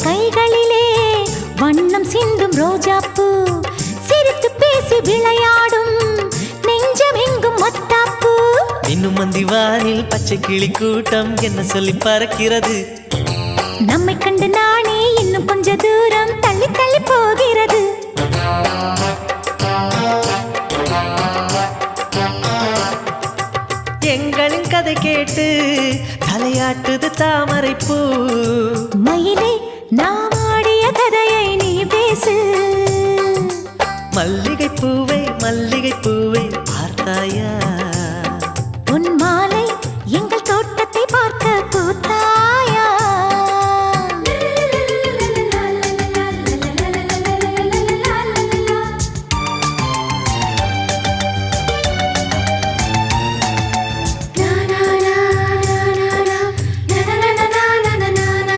கைகளிலே வண்ணம் சிந்தும் ரோஜாப்பூ சிரித்து பேசி விளையாடும் நெஞ்சமெங்கும் மத்தாப்பூ இன்னும் மந்திவானில் பச்சை கிளி கூட்டம் என்ன சொல்லி பறக்கிறது நம்மை கண்டு நானே இன்னும் கொஞ்ச தூரம் தள்ளி தள்ளி போகிறது எங்களின் கதை கேட்டு தலையாட்டுது தாமரை பூ மயிலே நாம் ஆடிய கதையை நீ பேசு மல்லிகை பூவை பார்த்தாயா உன் மாலை எங்கள் தோட்டத்தை பார்க்க பூத்தா